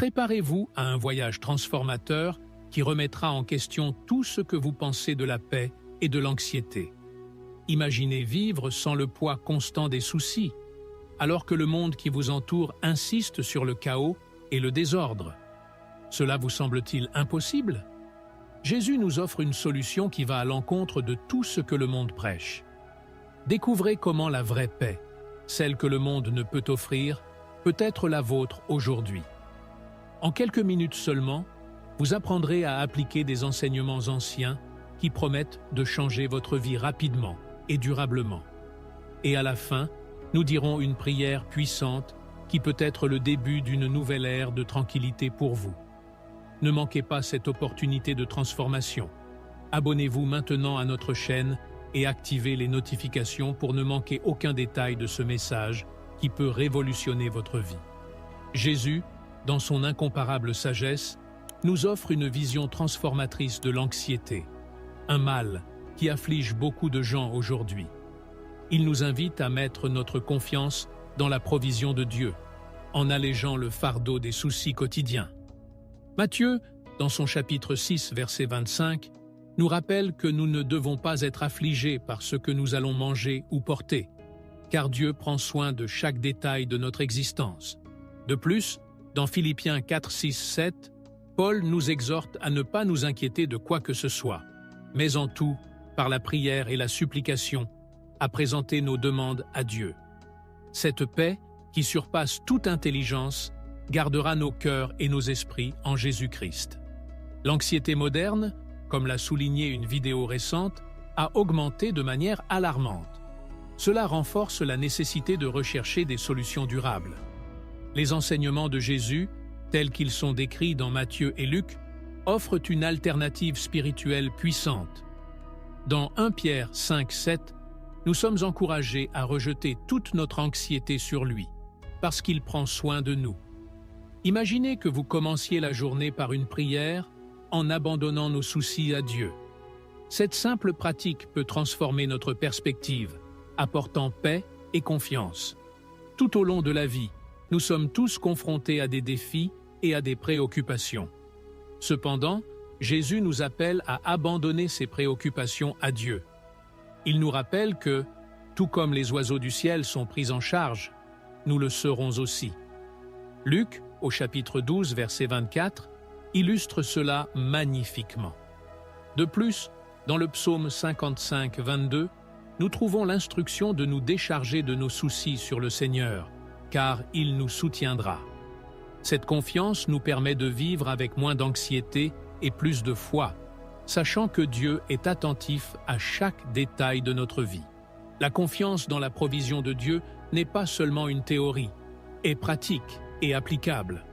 Préparez-vous à un voyage transformateur qui remettra en question tout ce que vous pensez de la paix et de l'anxiété. Imaginez vivre sans le poids constant des soucis, alors que le monde qui vous entoure insiste sur le chaos et le désordre. Cela vous semble-t-il impossible? Jésus nous offre une solution qui va à l'encontre de tout ce que le monde prêche. Découvrez comment la vraie paix, celle que le monde ne peut offrir, peut être la vôtre aujourd'hui. En quelques minutes seulement, vous apprendrez à appliquer des enseignements anciens qui promettent de changer votre vie rapidement et durablement. Et à la fin, nous dirons une prière puissante qui peut être le début d'une nouvelle ère de tranquillité pour vous. Ne manquez pas cette opportunité de transformation. Abonnez-vous maintenant à notre chaîne et activez les notifications pour ne manquer aucun détail de ce message qui peut révolutionner votre vie. Jésus, dans son incomparable sagesse, nous offre une vision transformatrice de l'anxiété, un mal qui afflige beaucoup de gens aujourd'hui. Il nous invite à mettre notre confiance dans la provision de Dieu, en allégeant le fardeau des soucis quotidiens. Matthieu, dans son chapitre 6, verset 25, nous rappelle que nous ne devons pas être affligés par ce que nous allons manger ou porter, car Dieu prend soin de chaque détail de notre existence. De plus, dans Philippiens 4, 6, 7, Paul nous exhorte à ne pas nous inquiéter de quoi que ce soit, mais en tout, par la prière et la supplication, à présenter nos demandes à Dieu. Cette paix, qui surpasse toute intelligence, gardera nos cœurs et nos esprits en Jésus-Christ. L'anxiété moderne, comme l'a souligné une vidéo récente, a augmenté de manière alarmante. Cela renforce la nécessité de rechercher des solutions durables. Les enseignements de Jésus, tels qu'ils sont décrits dans Matthieu et Luc, offrent une alternative spirituelle puissante. Dans 1 Pierre 5, 7, nous sommes encouragés à rejeter toute notre anxiété sur lui, parce qu'il prend soin de nous. Imaginez que vous commenciez la journée par une prière en abandonnant nos soucis à Dieu. Cette simple pratique peut transformer notre perspective, apportant paix et confiance. Tout au long de la vie, nous sommes tous confrontés à des défis et à des préoccupations. Cependant, Jésus nous appelle à abandonner ces préoccupations à Dieu. Il nous rappelle que, tout comme les oiseaux du ciel sont pris en charge, nous le serons aussi. Luc, au chapitre 12, verset 24, illustre cela magnifiquement. De plus, dans le psaume 55, 22, nous trouvons l'instruction de nous décharger de nos soucis sur le Seigneur, car il nous soutiendra. Cette confiance nous permet de vivre avec moins d'anxiété et plus de foi, sachant que Dieu est attentif à chaque détail de notre vie. La confiance dans la provision de Dieu n'est pas seulement une théorie, est pratique et applicable.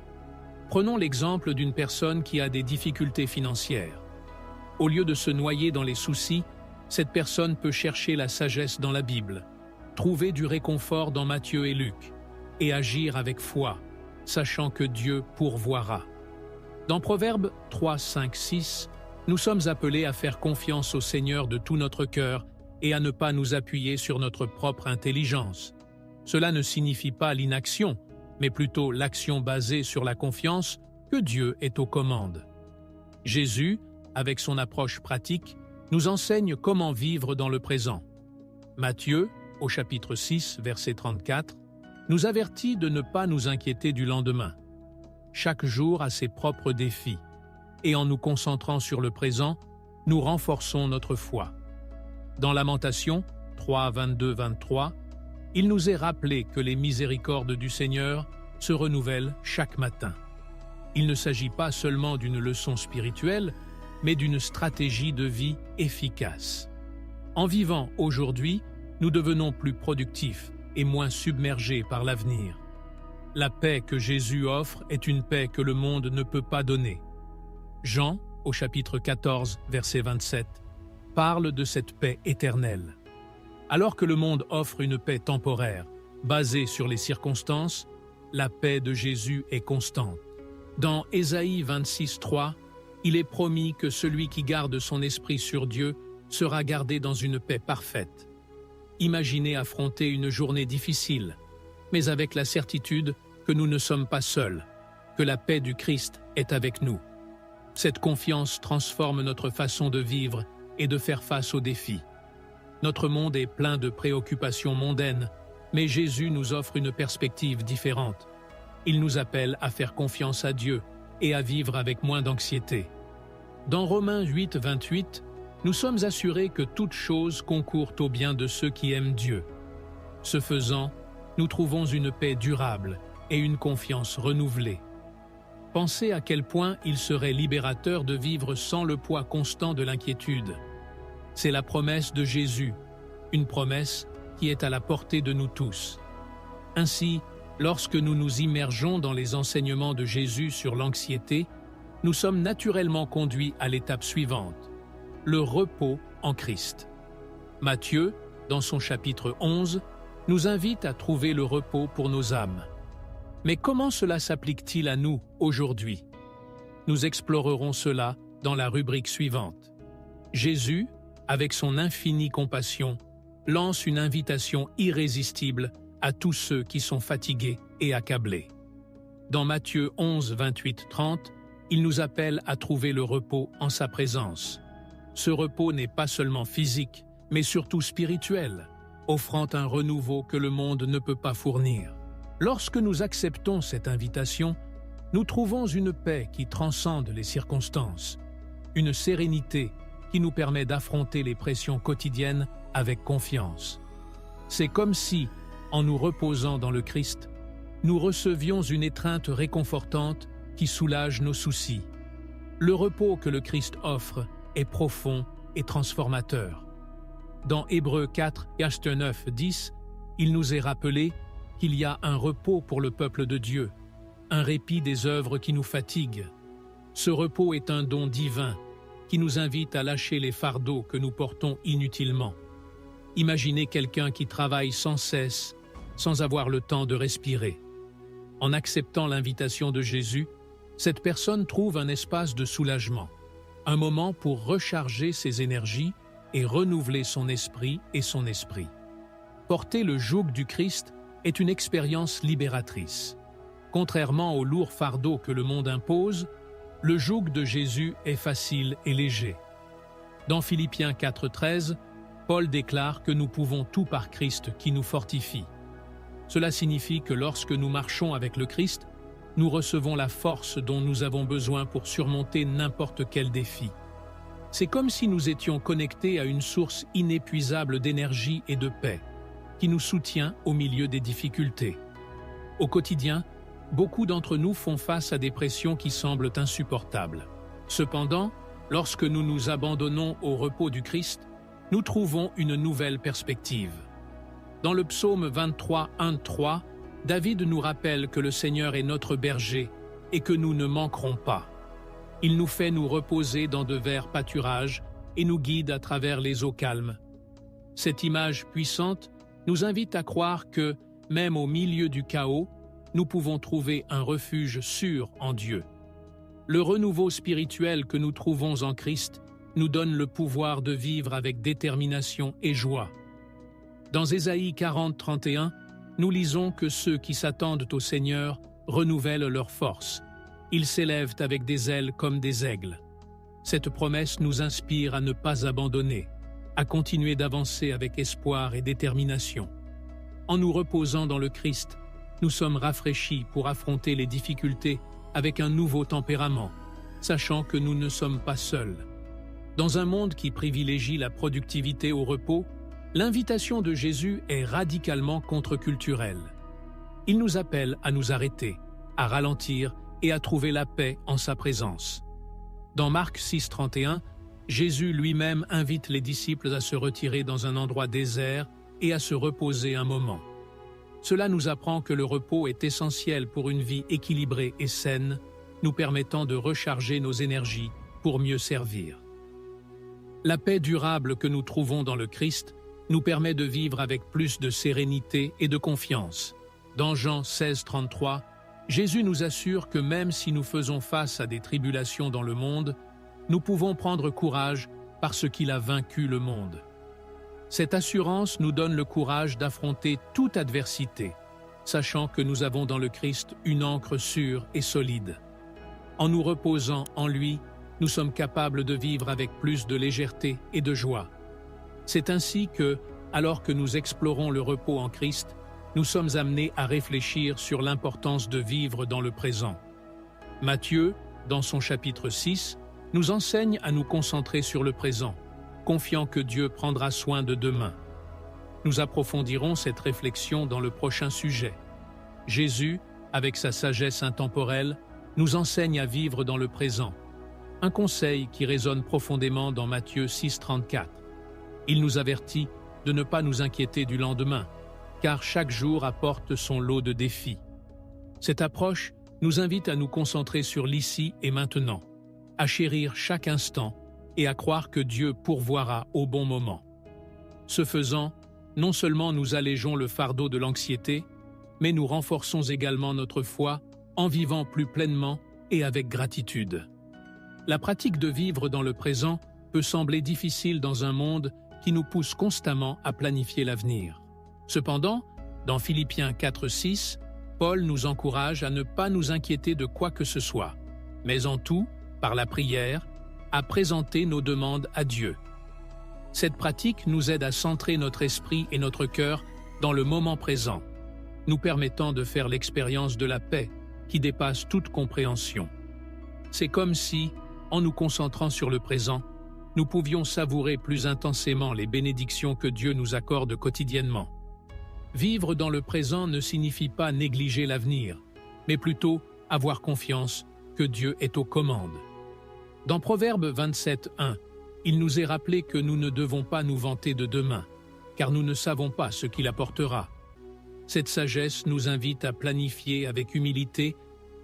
Prenons l'exemple d'une personne qui a des difficultés financières. Au lieu de se noyer dans les soucis, cette personne peut chercher la sagesse dans la Bible, trouver du réconfort dans Matthieu et Luc, et agir avec foi, sachant que Dieu pourvoira. Dans Proverbes 3, 5, 6, nous sommes appelés à faire confiance au Seigneur de tout notre cœur et à ne pas nous appuyer sur notre propre intelligence. Cela ne signifie pas l'inaction, mais plutôt l'action basée sur la confiance que Dieu est aux commandes. Jésus, avec son approche pratique, nous enseigne comment vivre dans le présent. Matthieu, au chapitre 6, verset 34, nous avertit de ne pas nous inquiéter du lendemain. Chaque jour a ses propres défis, et en nous concentrant sur le présent, nous renforçons notre foi. Dans Lamentations 3, 22, 23, il nous est rappelé que les miséricordes du Seigneur se renouvellent chaque matin. Il ne s'agit pas seulement d'une leçon spirituelle, mais d'une stratégie de vie efficace. En vivant aujourd'hui, nous devenons plus productifs et moins submergés par l'avenir. La paix que Jésus offre est une paix que le monde ne peut pas donner. Jean, au chapitre 14, verset 27, parle de cette paix éternelle. Alors que le monde offre une paix temporaire, basée sur les circonstances, la paix de Jésus est constante. Dans Ésaïe 26, 3, il est promis que celui qui garde son esprit sur Dieu sera gardé dans une paix parfaite. Imaginez affronter une journée difficile, mais avec la certitude que nous ne sommes pas seuls, que la paix du Christ est avec nous. Cette confiance transforme notre façon de vivre et de faire face aux défis. Notre monde est plein de préoccupations mondaines, mais Jésus nous offre une perspective différente. Il nous appelle à faire confiance à Dieu et à vivre avec moins d'anxiété. Dans Romains 8, 28, nous sommes assurés que toute chose concourt au bien de ceux qui aiment Dieu. Ce faisant, nous trouvons une paix durable et une confiance renouvelée. Pensez à quel point il serait libérateur de vivre sans le poids constant de l'inquiétude. C'est la promesse de Jésus, une promesse qui est à la portée de nous tous. Ainsi, lorsque nous nous immergeons dans les enseignements de Jésus sur l'anxiété, nous sommes naturellement conduits à l'étape suivante, le repos en Christ. Matthieu, dans son chapitre 11, nous invite à trouver le repos pour nos âmes. Mais comment cela s'applique-t-il à nous aujourd'hui? Nous explorerons cela dans la rubrique suivante. Jésus, avec son infinie compassion, lance une invitation irrésistible à tous ceux qui sont fatigués et accablés. Dans Matthieu 11, 28, 30, il nous appelle à trouver le repos en sa présence. Ce repos n'est pas seulement physique, mais surtout spirituel, offrant un renouveau que le monde ne peut pas fournir. Lorsque nous acceptons cette invitation, nous trouvons une paix qui transcende les circonstances, une sérénité qui nous permet d'affronter les pressions quotidiennes avec confiance. C'est comme si, en nous reposant dans le Christ, nous recevions une étreinte réconfortante qui soulage nos soucis. Le repos que le Christ offre est profond et transformateur. Dans Hébreux 4, verset 9, 10, il nous est rappelé qu'il y a un repos pour le peuple de Dieu, un répit des œuvres qui nous fatiguent. Ce repos est un don divin qui nous invite à lâcher les fardeaux que nous portons inutilement. Imaginez quelqu'un qui travaille sans cesse, sans avoir le temps de respirer. En acceptant l'invitation de Jésus, cette personne trouve un espace de soulagement, un moment pour recharger ses énergies et renouveler son esprit et son esprit. Porter le joug du Christ est une expérience libératrice. Contrairement au lourd fardeau que le monde impose, le joug de Jésus est facile et léger. Dans Philippiens 4,13, Paul déclare que nous pouvons tout par Christ qui nous fortifie. Cela signifie que lorsque nous marchons avec le Christ, nous recevons la force dont nous avons besoin pour surmonter n'importe quel défi. C'est comme si nous étions connectés à une source inépuisable d'énergie et de paix, qui nous soutient au milieu des difficultés. Au quotidien, beaucoup d'entre nous font face à des pressions qui semblent insupportables. Cependant, lorsque nous nous abandonnons au repos du Christ, nous trouvons une nouvelle perspective. Dans le psaume 23, 1-3, David nous rappelle que le Seigneur est notre berger et que nous ne manquerons pas. Il nous fait nous reposer dans de verts pâturages et nous guide à travers les eaux calmes. Cette image puissante nous invite à croire que, même au milieu du chaos, nous pouvons trouver un refuge sûr en Dieu. Le renouveau spirituel que nous trouvons en Christ nous donne le pouvoir de vivre avec détermination et joie. Dans Ésaïe 40, 31, nous lisons que ceux qui s'attendent au Seigneur renouvellent leur force. Ils s'élèvent avec des ailes comme des aigles. Cette promesse nous inspire à ne pas abandonner, à continuer d'avancer avec espoir et détermination. En nous reposant dans le Christ, nous sommes rafraîchis pour affronter les difficultés avec un nouveau tempérament, sachant que nous ne sommes pas seuls. Dans un monde qui privilégie la productivité au repos, l'invitation de Jésus est radicalement contre-culturelle. Il nous appelle à nous arrêter, à ralentir et à trouver la paix en sa présence. Dans Marc 6, 31, Jésus lui-même invite les disciples à se retirer dans un endroit désert et à se reposer un moment. Cela nous apprend que le repos est essentiel pour une vie équilibrée et saine, nous permettant de recharger nos énergies pour mieux servir. La paix durable que nous trouvons dans le Christ nous permet de vivre avec plus de sérénité et de confiance. Dans Jean 16, 33, Jésus nous assure que même si nous faisons face à des tribulations dans le monde, nous pouvons prendre courage parce qu'il a vaincu le monde. Cette assurance nous donne le courage d'affronter toute adversité, sachant que nous avons dans le Christ une ancre sûre et solide. En nous reposant en lui, nous sommes capables de vivre avec plus de légèreté et de joie. C'est ainsi que, alors que nous explorons le repos en Christ, nous sommes amenés à réfléchir sur l'importance de vivre dans le présent. Matthieu, dans son chapitre 6, nous enseigne à nous concentrer sur le présent, confiant que Dieu prendra soin de demain. Nous approfondirons cette réflexion dans le prochain sujet. Jésus, avec sa sagesse intemporelle, nous enseigne à vivre dans le présent. Un conseil qui résonne profondément dans Matthieu 6,34. Il nous avertit de ne pas nous inquiéter du lendemain, car chaque jour apporte son lot de défis. Cette approche nous invite à nous concentrer sur l'ici et maintenant, à chérir chaque instant et à croire que Dieu pourvoira au bon moment. Ce faisant, non seulement nous allégeons le fardeau de l'anxiété, mais nous renforçons également notre foi en vivant plus pleinement et avec gratitude. La pratique de vivre dans le présent peut sembler difficile dans un monde qui nous pousse constamment à planifier l'avenir. Cependant, dans Philippiens 4,6, Paul nous encourage à ne pas nous inquiéter de quoi que ce soit, mais en tout, par la prière, à présenter nos demandes à Dieu. Cette pratique nous aide à centrer notre esprit et notre cœur dans le moment présent, nous permettant de faire l'expérience de la paix qui dépasse toute compréhension. C'est comme si, en nous concentrant sur le présent, nous pouvions savourer plus intensément les bénédictions que Dieu nous accorde quotidiennement. Vivre dans le présent ne signifie pas négliger l'avenir, mais plutôt avoir confiance que Dieu est aux commandes. Dans Proverbe 27:1, il nous est rappelé que nous ne devons pas nous vanter de demain, car nous ne savons pas ce qu'il apportera. Cette sagesse nous invite à planifier avec humilité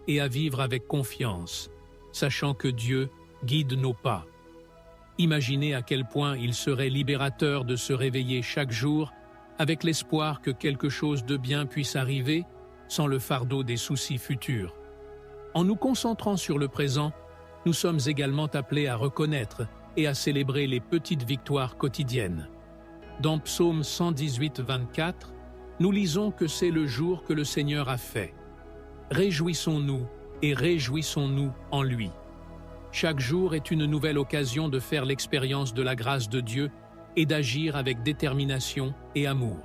et à vivre avec confiance, sachant que Dieu guide nos pas. Imaginez à quel point il serait libérateur de se réveiller chaque jour avec l'espoir que quelque chose de bien puisse arriver sans le fardeau des soucis futurs. En nous concentrant sur le présent, nous sommes également appelés à reconnaître et à célébrer les petites victoires quotidiennes. Dans Psaume 118:24, nous lisons que c'est le jour que le Seigneur a fait. Réjouissons-nous et réjouissons-nous en lui. Chaque jour est une nouvelle occasion de faire l'expérience de la grâce de Dieu et d'agir avec détermination et amour.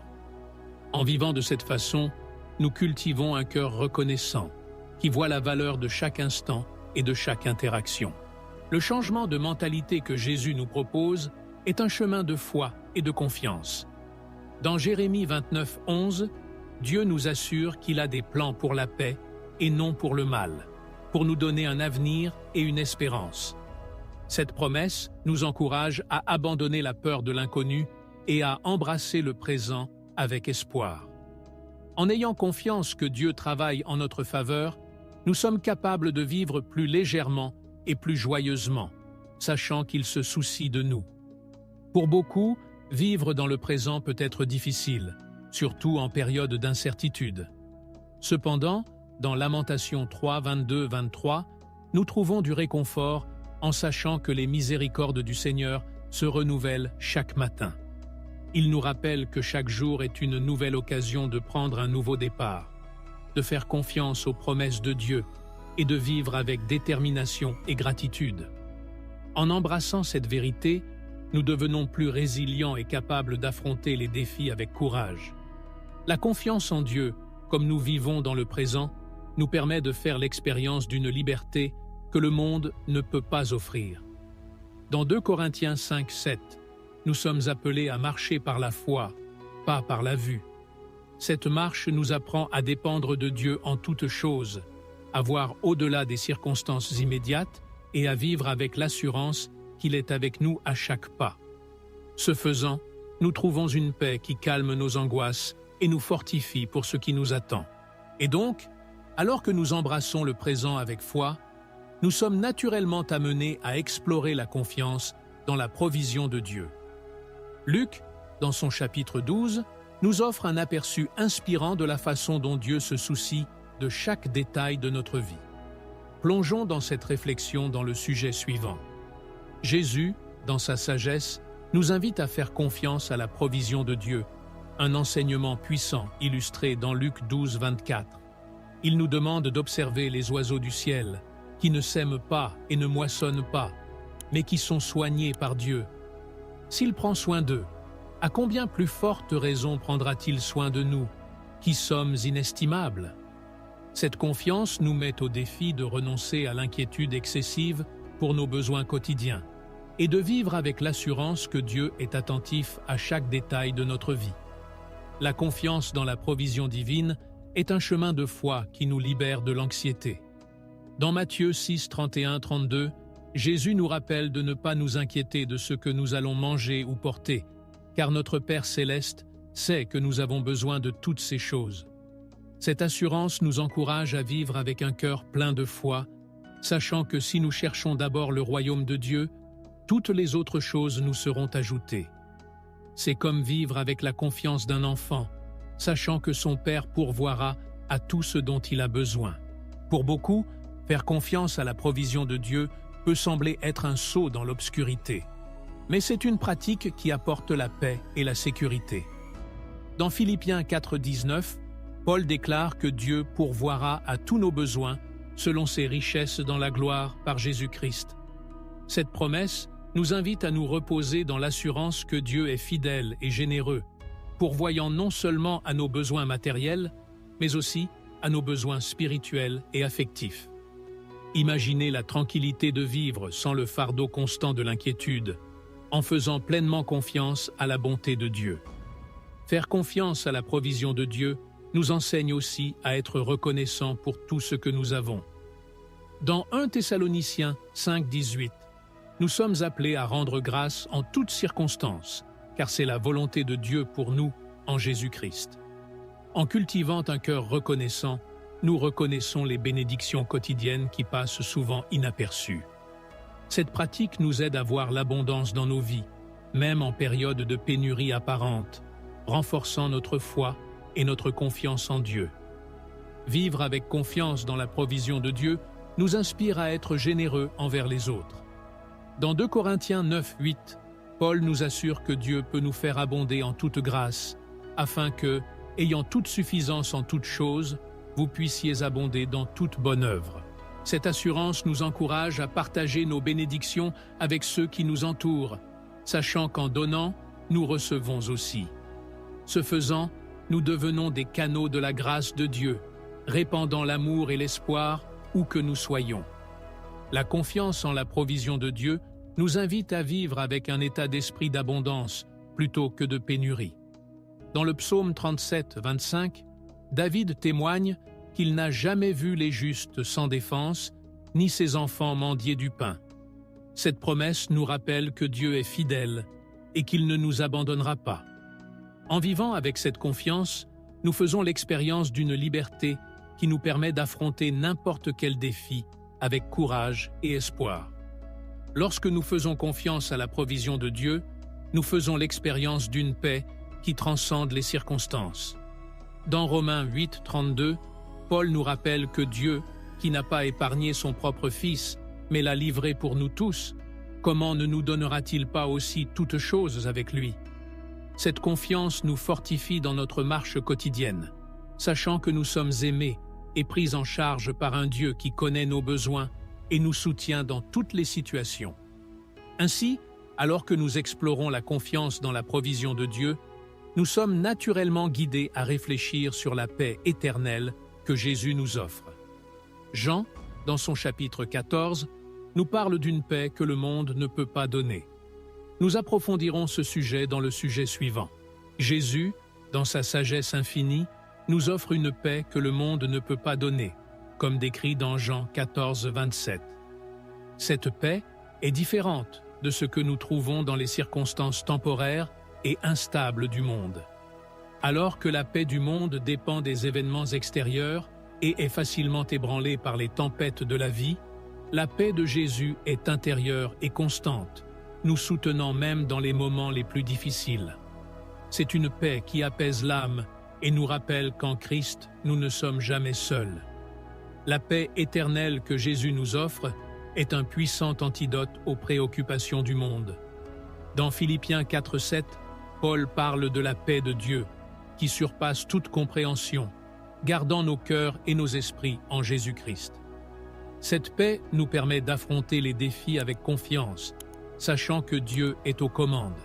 En vivant de cette façon, nous cultivons un cœur reconnaissant, qui voit la valeur de chaque instant et de chaque interaction. Le changement de mentalité que Jésus nous propose est un chemin de foi et de confiance. Dans Jérémie 29:11, Dieu nous assure qu'il a des plans pour la paix et non pour le mal, pour nous donner un avenir et une espérance. Cette promesse nous encourage à abandonner la peur de l'inconnu et à embrasser le présent avec espoir. En ayant confiance que Dieu travaille en notre faveur, nous sommes capables de vivre plus légèrement et plus joyeusement, sachant qu'il se soucie de nous. Pour beaucoup, vivre dans le présent peut être difficile, surtout en période d'incertitude. Cependant, dans Lamentations 3, 22-23, nous trouvons du réconfort en sachant que les miséricordes du Seigneur se renouvellent chaque matin. Il nous rappelle que chaque jour est une nouvelle occasion de prendre un nouveau départ, de faire confiance aux promesses de Dieu et de vivre avec détermination et gratitude. En embrassant cette vérité, nous devenons plus résilients et capables d'affronter les défis avec courage. La confiance en Dieu, comme nous vivons dans le présent, nous permet de faire l'expérience d'une liberté que le monde ne peut pas offrir. Dans 2 Corinthiens 5:7, nous sommes appelés à marcher par la foi, pas par la vue. Cette marche nous apprend à dépendre de Dieu en toutes choses, à voir au-delà des circonstances immédiates et à vivre avec l'assurance qu'il est avec nous à chaque pas. Ce faisant, nous trouvons une paix qui calme nos angoisses et nous fortifie pour ce qui nous attend. Et donc, alors que nous embrassons le présent avec foi, nous sommes naturellement amenés à explorer la confiance dans la provision de Dieu. Luc, dans son chapitre 12, nous offre un aperçu inspirant de la façon dont Dieu se soucie de chaque détail de notre vie. Plongeons dans cette réflexion dans le sujet suivant. Jésus, dans sa sagesse, nous invite à faire confiance à la provision de Dieu, un enseignement puissant illustré dans Luc 12, 24. Il nous demande d'observer les oiseaux du ciel, qui ne sèment pas et ne moissonnent pas, mais qui sont soignés par Dieu. S'il prend soin d'eux, à combien plus forte raison prendra-t-il soin de nous, qui sommes inestimables? Cette confiance nous met au défi de renoncer à l'inquiétude excessive pour nos besoins quotidiens et de vivre avec l'assurance que Dieu est attentif à chaque détail de notre vie. La confiance dans la provision divine est un chemin de foi qui nous libère de l'anxiété. Dans Matthieu 6, 31-32, Jésus nous rappelle de ne pas nous inquiéter de ce que nous allons manger ou porter, car notre Père céleste sait que nous avons besoin de toutes ces choses. Cette assurance nous encourage à vivre avec un cœur plein de foi, sachant que si nous cherchons d'abord le royaume de Dieu, toutes les autres choses nous seront ajoutées. C'est comme vivre avec la confiance d'un enfant, sachant que son Père pourvoira à tout ce dont il a besoin. Pour beaucoup, faire confiance à la provision de Dieu peut sembler être un saut dans l'obscurité, mais c'est une pratique qui apporte la paix et la sécurité. Dans Philippiens 4, 19, Paul déclare que Dieu pourvoira à tous nos besoins selon ses richesses dans la gloire par Jésus-Christ. Cette promesse nous invite à nous reposer dans l'assurance que Dieu est fidèle et généreux, pourvoyant non seulement à nos besoins matériels, mais aussi à nos besoins spirituels et affectifs. Imaginez la tranquillité de vivre sans le fardeau constant de l'inquiétude, en faisant pleinement confiance à la bonté de Dieu. Faire confiance à la provision de Dieu nous enseigne aussi à être reconnaissants pour tout ce que nous avons. Dans 1 Thessaloniciens 5, 18, nous sommes appelés à rendre grâce en toutes circonstances, car c'est la volonté de Dieu pour nous en Jésus-Christ. En cultivant un cœur reconnaissant, nous reconnaissons les bénédictions quotidiennes qui passent souvent inaperçues. Cette pratique nous aide à voir l'abondance dans nos vies, même en période de pénurie apparente, renforçant notre foi et notre confiance en Dieu. Vivre avec confiance dans la provision de Dieu nous inspire à être généreux envers les autres. Dans 2 Corinthiens 9, 8, Paul nous assure que Dieu peut nous faire abonder en toute grâce, afin que, ayant toute suffisance en toutes choses, vous puissiez abonder dans toute bonne œuvre. Cette assurance nous encourage à partager nos bénédictions avec ceux qui nous entourent, sachant qu'en donnant, nous recevons aussi. Ce faisant, nous devenons des canaux de la grâce de Dieu, répandant l'amour et l'espoir où que nous soyons. La confiance en la provision de Dieu nous invite à vivre avec un état d'esprit d'abondance plutôt que de pénurie. Dans le psaume 37, 25, David témoigne qu'il n'a jamais vu les justes sans défense, ni ses enfants mendier du pain. Cette promesse nous rappelle que Dieu est fidèle et qu'il ne nous abandonnera pas. En vivant avec cette confiance, nous faisons l'expérience d'une liberté qui nous permet d'affronter n'importe quel défi avec courage et espoir. Lorsque nous faisons confiance à la provision de Dieu, nous faisons l'expérience d'une paix qui transcende les circonstances. Dans Romains 8, 32, Paul nous rappelle que Dieu, qui n'a pas épargné son propre Fils, mais l'a livré pour nous tous, comment ne nous donnera-t-il pas aussi toutes choses avec lui? Cette confiance nous fortifie dans notre marche quotidienne, sachant que nous sommes aimés et pris en charge par un Dieu qui connaît nos besoins et nous soutient dans toutes les situations. Ainsi, alors que nous explorons la confiance dans la provision de Dieu, nous sommes naturellement guidés à réfléchir sur la paix éternelle que Jésus nous offre. Jean, dans son chapitre 14, nous parle d'une paix que le monde ne peut pas donner. Nous approfondirons ce sujet dans le sujet suivant. Jésus, dans sa sagesse infinie, nous offre une paix que le monde ne peut pas donner, comme décrit dans Jean 14, 27. Cette paix est différente de ce que nous trouvons dans les circonstances temporaires et instables du monde. Alors que la paix du monde dépend des événements extérieurs et est facilement ébranlée par les tempêtes de la vie, la paix de Jésus est intérieure et constante, nous soutenant même dans les moments les plus difficiles. C'est une paix qui apaise l'âme et nous rappelle qu'en Christ, nous ne sommes jamais seuls. La paix éternelle que Jésus nous offre est un puissant antidote aux préoccupations du monde. Dans Philippiens 4, 7, Paul parle de la paix de Dieu, qui surpasse toute compréhension, gardant nos cœurs et nos esprits en Jésus-Christ. Cette paix nous permet d'affronter les défis avec confiance, sachant que Dieu est aux commandes.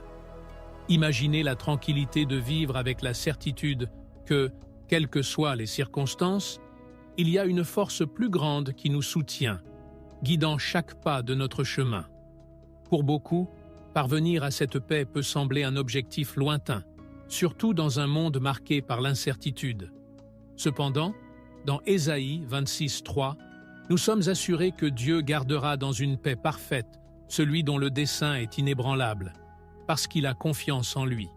Imaginez la tranquillité de vivre avec la certitude que, quelles que soient les circonstances, il y a une force plus grande qui nous soutient, guidant chaque pas de notre chemin. Pour beaucoup, parvenir à cette paix peut sembler un objectif lointain, surtout dans un monde marqué par l'incertitude. Cependant, dans Ésaïe 26:3, nous sommes assurés que Dieu gardera dans une paix parfaite celui dont le dessein est inébranlable, parce qu'il a confiance en lui.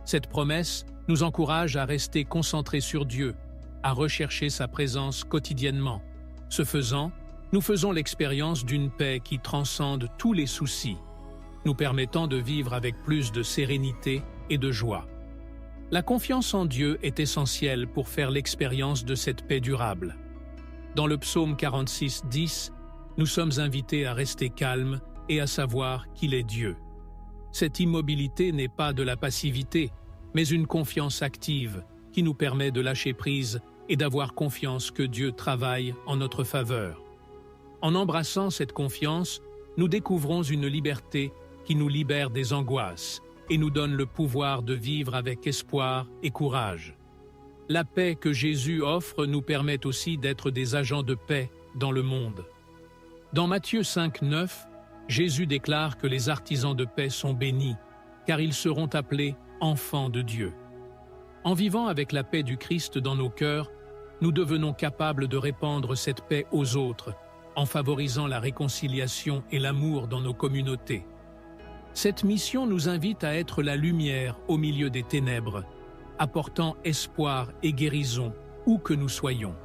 Cette promesse nous encourage à rester concentrés sur Dieu, à rechercher sa présence quotidiennement. Ce faisant, nous faisons l'expérience d'une paix qui transcende tous les soucis, nous permettant de vivre avec plus de sérénité et de joie. La confiance en Dieu est essentielle pour faire l'expérience de cette paix durable. Dans le psaume 46:10, nous sommes invités à rester calmes et à savoir qu'il est Dieu. Cette immobilité n'est pas de la passivité, mais une confiance active qui nous permet de lâcher prise et d'avoir confiance que Dieu travaille en notre faveur. En embrassant cette confiance, nous découvrons une liberté qui nous libère des angoisses et nous donne le pouvoir de vivre avec espoir et courage. La paix que Jésus offre nous permet aussi d'être des agents de paix dans le monde. Dans Matthieu 5:9, Jésus déclare que les artisans de paix sont bénis, car ils seront appelés enfants de Dieu. En vivant avec la paix du Christ dans nos cœurs, nous devenons capables de répandre cette paix aux autres, en favorisant la réconciliation et l'amour dans nos communautés. Cette mission nous invite à être la lumière au milieu des ténèbres, apportant espoir et guérison où que nous soyons.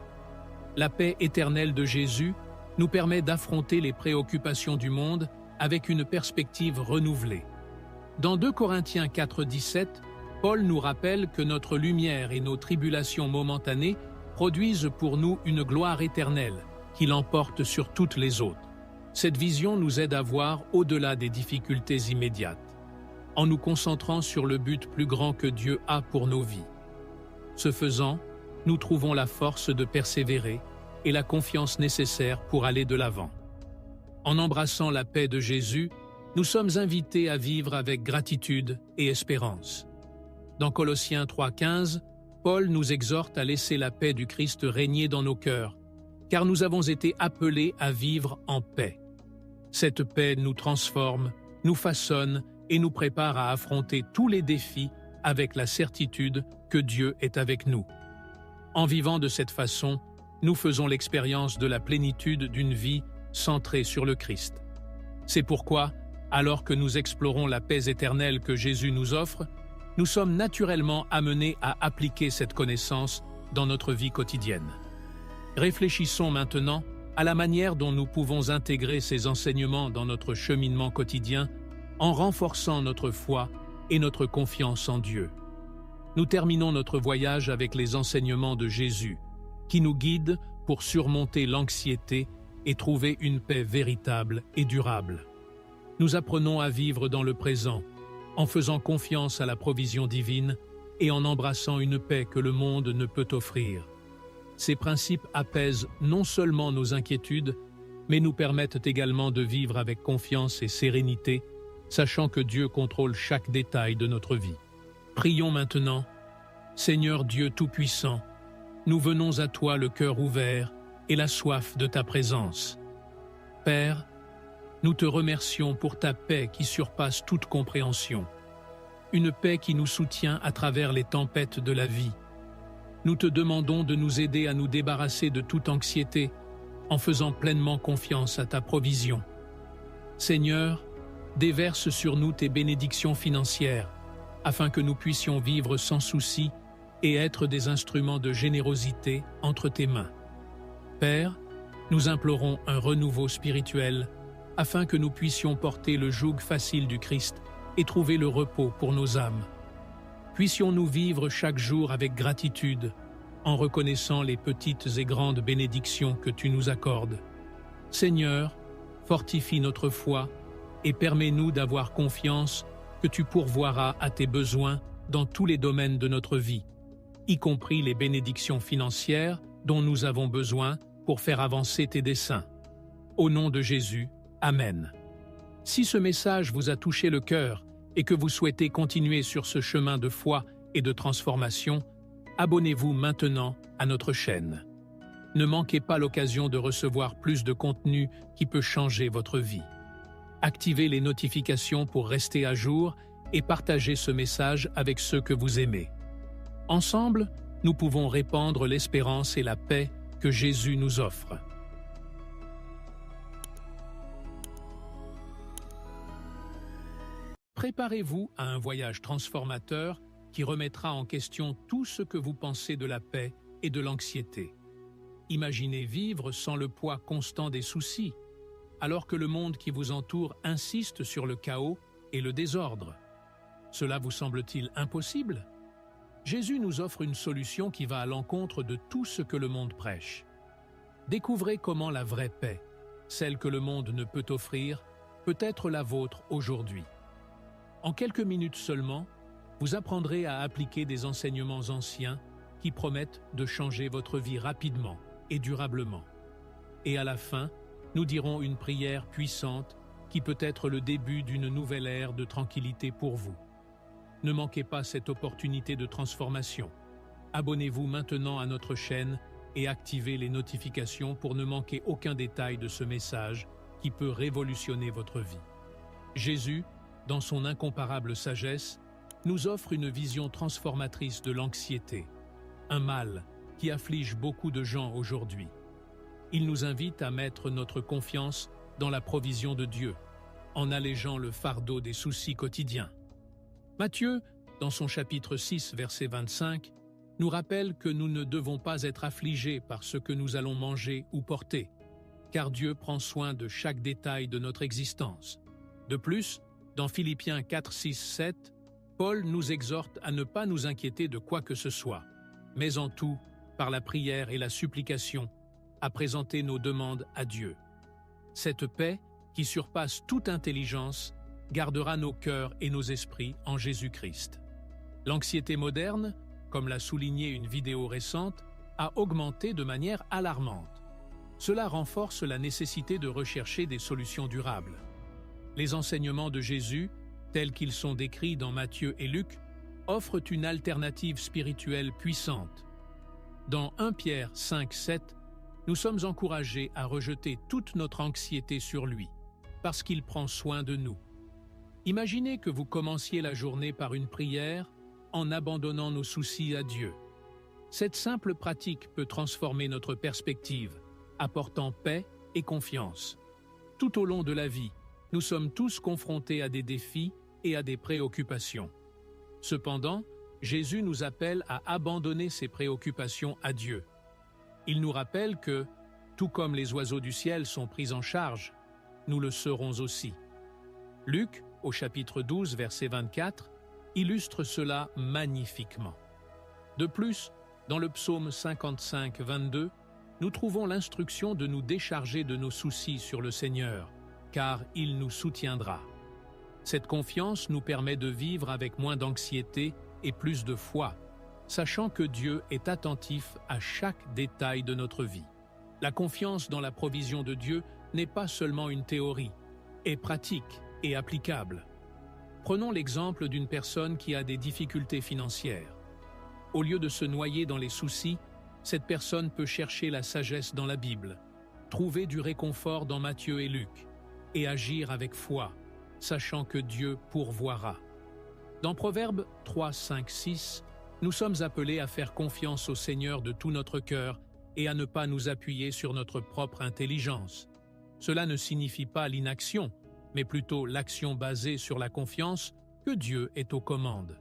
La paix éternelle de Jésus nous permet d'affronter les préoccupations du monde avec une perspective renouvelée. Dans 2 Corinthiens 4:17, Paul nous rappelle que notre lumière et nos tribulations momentanées produisent pour nous une gloire éternelle qui l'emporte sur toutes les autres. Cette vision nous aide à voir au-delà des difficultés immédiates, en nous concentrant sur le but plus grand que Dieu a pour nos vies. Ce faisant, nous trouvons la force de persévérer et la confiance nécessaire pour aller de l'avant. En embrassant la paix de Jésus, nous sommes invités à vivre avec gratitude et espérance. Dans Colossiens 3:15, Paul nous exhorte à laisser la paix du Christ régner dans nos cœurs, car nous avons été appelés à vivre en paix. Cette paix nous transforme, nous façonne et nous prépare à affronter tous les défis avec la certitude que Dieu est avec nous. En vivant de cette façon, nous faisons l'expérience de la plénitude d'une vie centrée sur le Christ. C'est pourquoi, alors que nous explorons la paix éternelle que Jésus nous offre, nous sommes naturellement amenés à appliquer cette connaissance dans notre vie quotidienne. Réfléchissons maintenant à la manière dont nous pouvons intégrer ces enseignements dans notre cheminement quotidien en renforçant notre foi et notre confiance en Dieu. Nous terminons notre voyage avec les enseignements de Jésus, qui nous guident pour surmonter l'anxiété et trouver une paix véritable et durable. Nous apprenons à vivre dans le présent, en faisant confiance à la provision divine et en embrassant une paix que le monde ne peut offrir. Ces principes apaisent non seulement nos inquiétudes, mais nous permettent également de vivre avec confiance et sérénité, sachant que Dieu contrôle chaque détail de notre vie. Prions maintenant. Seigneur Dieu Tout-Puissant, nous venons à toi le cœur ouvert et la soif de ta présence. Père, nous te remercions pour ta paix qui surpasse toute compréhension, une paix qui nous soutient à travers les tempêtes de la vie. Nous te demandons de nous aider à nous débarrasser de toute anxiété en faisant pleinement confiance à ta provision. Seigneur, déverse sur nous tes bénédictions financières afin que nous puissions vivre sans souci et être des instruments de générosité entre tes mains. Père, nous implorons un renouveau spirituel afin que nous puissions porter le joug facile du Christ et trouver le repos pour nos âmes. Puissions-nous vivre chaque jour avec gratitude, en reconnaissant les petites et grandes bénédictions que tu nous accordes. Seigneur, fortifie notre foi et permets-nous d'avoir confiance que tu pourvoiras à tes besoins dans tous les domaines de notre vie, y compris les bénédictions financières dont nous avons besoin pour faire avancer tes desseins. Au nom de Jésus, Amen. Si ce message vous a touché le cœur et que vous souhaitez continuer sur ce chemin de foi et de transformation, abonnez-vous maintenant à notre chaîne. Ne manquez pas l'occasion de recevoir plus de contenu qui peut changer votre vie. Activez les notifications pour rester à jour et partagez ce message avec ceux que vous aimez. Ensemble, nous pouvons répandre l'espérance et la paix que Jésus nous offre. Préparez-vous à un voyage transformateur qui remettra en question tout ce que vous pensez de la paix et de l'anxiété. Imaginez vivre sans le poids constant des soucis, alors que le monde qui vous entoure insiste sur le chaos et le désordre. Cela vous semble-t-il impossible? Jésus nous offre une solution qui va à l'encontre de tout ce que le monde prêche. Découvrez comment la vraie paix, celle que le monde ne peut offrir, peut être la vôtre aujourd'hui. En quelques minutes seulement, vous apprendrez à appliquer des enseignements anciens qui promettent de changer votre vie rapidement et durablement. Et à la fin, nous dirons une prière puissante qui peut être le début d'une nouvelle ère de tranquillité pour vous. Ne manquez pas cette opportunité de transformation. Abonnez-vous maintenant à notre chaîne et activez les notifications pour ne manquer aucun détail de ce message qui peut révolutionner votre vie. Jésus, dans son incomparable sagesse, nous offre une vision transformatrice de l'anxiété, un mal qui afflige beaucoup de gens aujourd'hui. Il nous invite à mettre notre confiance dans la provision de Dieu, en allégeant le fardeau des soucis quotidiens. Matthieu, dans son chapitre 6, verset 25, nous rappelle que nous ne devons pas être affligés par ce que nous allons manger ou porter, car Dieu prend soin de chaque détail de notre existence. De plus, dans Philippiens 4, 6, 7, Paul nous exhorte à ne pas nous inquiéter de quoi que ce soit, mais en tout, par la prière et la supplication, à présenter nos demandes à Dieu. Cette paix, qui surpasse toute intelligence, gardera nos cœurs et nos esprits en Jésus-Christ. L'anxiété moderne, comme l'a souligné une vidéo récente, a augmenté de manière alarmante. Cela renforce la nécessité de rechercher des solutions durables. Les enseignements de Jésus, tels qu'ils sont décrits dans Matthieu et Luc, offrent une alternative spirituelle puissante. Dans 1 Pierre 5, 7, nous sommes encouragés à rejeter toute notre anxiété sur lui, parce qu'il prend soin de nous. Imaginez que vous commenciez la journée par une prière en abandonnant nos soucis à Dieu. Cette simple pratique peut transformer notre perspective, apportant paix et confiance. Tout au long de la vie, nous sommes tous confrontés à des défis et à des préoccupations. Cependant, Jésus nous appelle à abandonner ces préoccupations à Dieu. Il nous rappelle que, tout comme les oiseaux du ciel sont pris en charge, nous le serons aussi. Luc, au chapitre 12, verset 24, illustre cela magnifiquement. De plus, dans le psaume 55, 22, nous trouvons l'instruction de nous décharger de nos soucis sur le Seigneur, car il nous soutiendra. Cette confiance nous permet de vivre avec moins d'anxiété et plus de foi, sachant que Dieu est attentif à chaque détail de notre vie. La confiance dans la provision de Dieu n'est pas seulement une théorie, est pratique et applicable. Prenons l'exemple d'une personne qui a des difficultés financières. Au lieu de se noyer dans les soucis, cette personne peut chercher la sagesse dans la Bible, trouver du réconfort dans Matthieu et Luc, et agir avec foi, sachant que Dieu pourvoira. Dans Proverbes 3, 5, 6, nous sommes appelés à faire confiance au Seigneur de tout notre cœur et à ne pas nous appuyer sur notre propre intelligence. Cela ne signifie pas l'inaction, mais plutôt l'action basée sur la confiance que Dieu est aux commandes.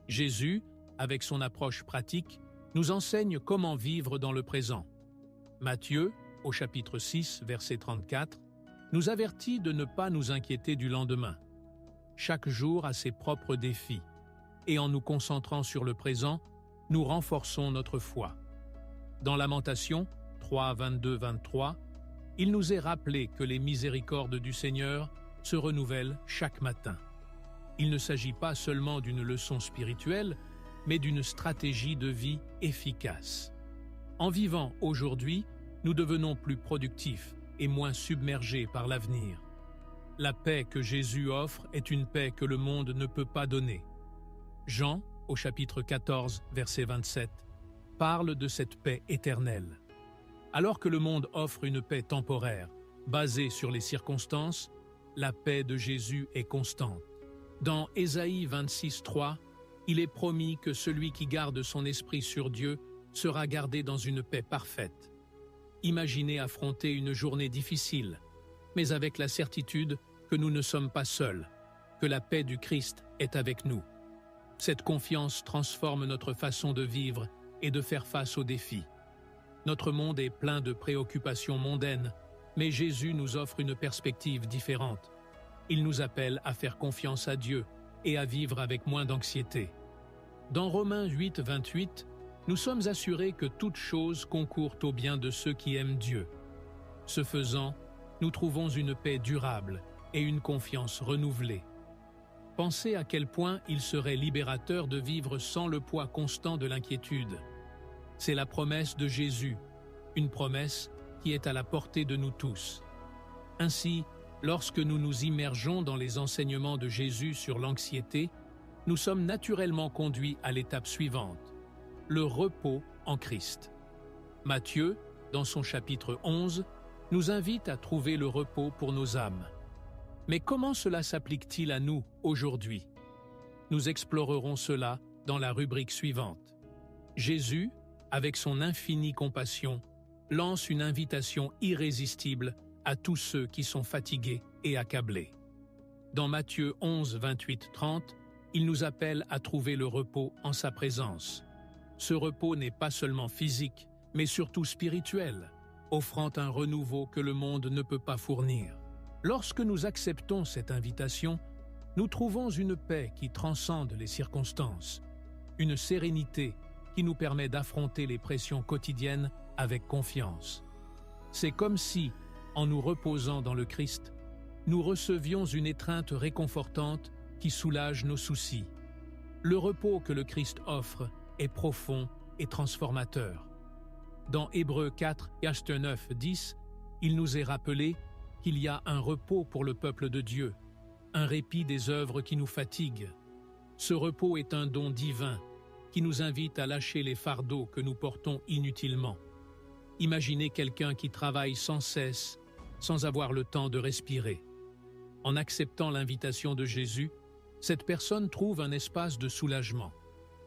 Jésus, avec son approche pratique, nous enseigne comment vivre dans le présent. Matthieu, au chapitre 6, verset 34, nous avertit de ne pas nous inquiéter du lendemain. Chaque jour a ses propres défis, et en nous concentrant sur le présent, nous renforçons notre foi. Dans Lamentations 3, 22, 23, il nous est rappelé que les miséricordes du Seigneur se renouvellent chaque matin. Il ne s'agit pas seulement d'une leçon spirituelle, mais d'une stratégie de vie efficace. En vivant aujourd'hui, nous devenons plus productifs et moins submergés par l'avenir. La paix que Jésus offre est une paix que le monde ne peut pas donner. Jean, au chapitre 14, verset 27, parle de cette paix éternelle. Alors que le monde offre une paix temporaire, basée sur les circonstances, la paix de Jésus est constante. Dans Ésaïe 26, 3, il est promis que celui qui garde son esprit sur Dieu sera gardé dans une paix parfaite. Imaginez affronter une journée difficile, mais avec la certitude que nous ne sommes pas seuls, que la paix du Christ est avec nous. Cette confiance transforme notre façon de vivre et de faire face aux défis. Notre monde est plein de préoccupations mondaines, mais Jésus nous offre une perspective différente. Il nous appelle à faire confiance à Dieu et à vivre avec moins d'anxiété. Dans Romains 8, 28, nous sommes assurés que toute chose concourt au bien de ceux qui aiment Dieu. Ce faisant, nous trouvons une paix durable et une confiance renouvelée. Pensez à quel point il serait libérateur de vivre sans le poids constant de l'inquiétude. C'est la promesse de Jésus, une promesse qui est à la portée de nous tous. Ainsi, lorsque nous nous immergeons dans les enseignements de Jésus sur l'anxiété, nous sommes naturellement conduits à l'étape suivante, le repos en Christ. Matthieu, dans son chapitre 11, nous invite à trouver le repos pour nos âmes. Mais comment cela s'applique-t-il à nous aujourd'hui? Nous explorerons cela dans la rubrique suivante. Jésus, avec son infinie compassion, lance une invitation irrésistible à tous ceux qui sont fatigués et accablés. Dans Matthieu 11, 28, 30, il nous appelle à trouver le repos en sa présence. Ce repos n'est pas seulement physique, mais surtout spirituel, offrant un renouveau que le monde ne peut pas fournir. Lorsque nous acceptons cette invitation, nous trouvons une paix qui transcende les circonstances, une sérénité qui nous permet d'affronter les pressions quotidiennes avec confiance. C'est comme si, en nous reposant dans le Christ, nous recevions une étreinte réconfortante qui soulage nos soucis. Le repos que le Christ offre est profond et transformateur. Dans Hébreux 4, verset 9, 10, il nous est rappelé qu'il y a un repos pour le peuple de Dieu, un répit des œuvres qui nous fatiguent. Ce repos est un don divin qui nous invite à lâcher les fardeaux que nous portons inutilement. Imaginez quelqu'un qui travaille sans cesse, sans avoir le temps de respirer. En acceptant l'invitation de Jésus, cette personne trouve un espace de soulagement,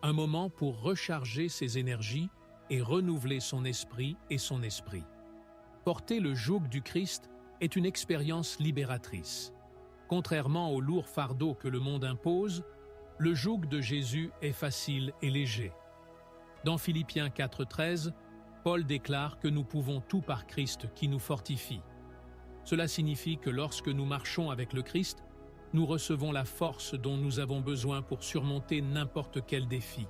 un moment pour recharger ses énergies et renouveler son esprit et son esprit. Porter le joug du Christ est une expérience libératrice. Contrairement au lourd fardeau que le monde impose, le joug de Jésus est facile et léger. Dans Philippiens 4,13, Paul déclare que nous pouvons tout par Christ qui nous fortifie. Cela signifie que lorsque nous marchons avec le Christ, nous recevons la force dont nous avons besoin pour surmonter n'importe quel défi.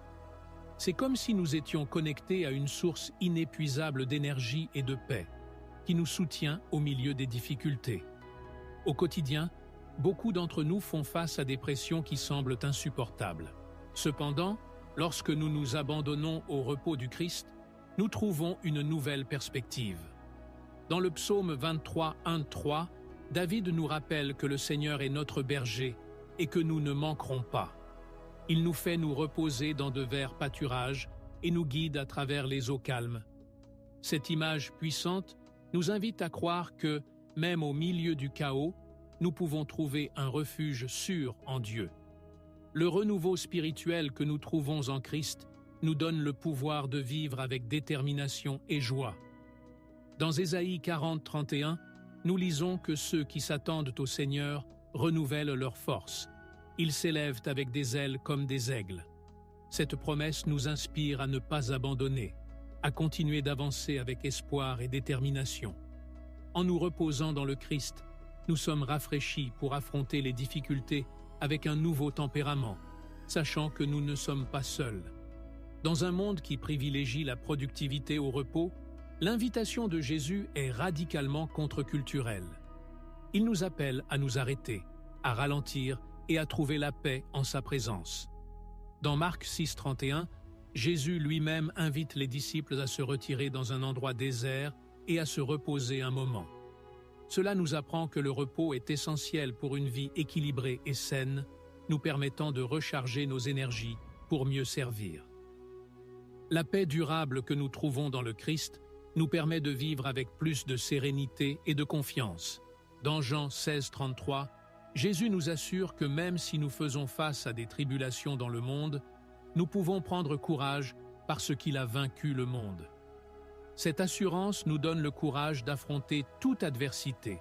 C'est comme si nous étions connectés à une source inépuisable d'énergie et de paix, qui nous soutient au milieu des difficultés. Au quotidien, beaucoup d'entre nous font face à des pressions qui semblent insupportables. Cependant, lorsque nous nous abandonnons au repos du Christ, nous trouvons une nouvelle perspective. Dans le psaume 23, 1-3, David nous rappelle que le Seigneur est notre berger et que nous ne manquerons pas. Il nous fait nous reposer dans de verts pâturages et nous guide à travers les eaux calmes. Cette image puissante nous invite à croire que, même au milieu du chaos, nous pouvons trouver un refuge sûr en Dieu. Le renouveau spirituel que nous trouvons en Christ nous donne le pouvoir de vivre avec détermination et joie. Dans Ésaïe 40, 31, nous lisons que ceux qui s'attendent au Seigneur renouvellent leurs forces. Ils s'élèvent avec des ailes comme des aigles. Cette promesse nous inspire à ne pas abandonner, à continuer d'avancer avec espoir et détermination. En nous reposant dans le Christ, nous sommes rafraîchis pour affronter les difficultés avec un nouveau tempérament, sachant que nous ne sommes pas seuls. Dans un monde qui privilégie la productivité au repos, l'invitation de Jésus est radicalement contre-culturelle. Il nous appelle à nous arrêter, à ralentir et à trouver la paix en sa présence. Dans Marc 6,31, Jésus lui-même invite les disciples à se retirer dans un endroit désert et à se reposer un moment. Cela nous apprend que le repos est essentiel pour une vie équilibrée et saine, nous permettant de recharger nos énergies pour mieux servir. La paix durable que nous trouvons dans le Christ nous permet de vivre avec plus de sérénité et de confiance. Dans Jean 16,33, Jésus nous assure que même si nous faisons face à des tribulations dans le monde, nous pouvons prendre courage parce qu'il a vaincu le monde. Cette assurance nous donne le courage d'affronter toute adversité,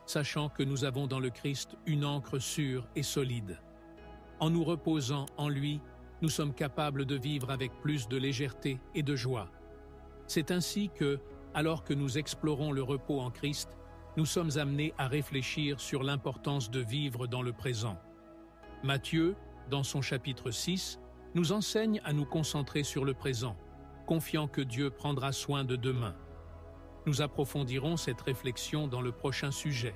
sachant que nous avons dans le Christ une ancre sûre et solide. En nous reposant en lui, nous sommes capables de vivre avec plus de légèreté et de joie. C'est ainsi que, alors que nous explorons le repos en Christ, nous sommes amenés à réfléchir sur l'importance de vivre dans le présent. Matthieu, dans son chapitre 6, nous enseigne à nous concentrer sur le présent, confiant que Dieu prendra soin de demain. Nous approfondirons cette réflexion dans le prochain sujet.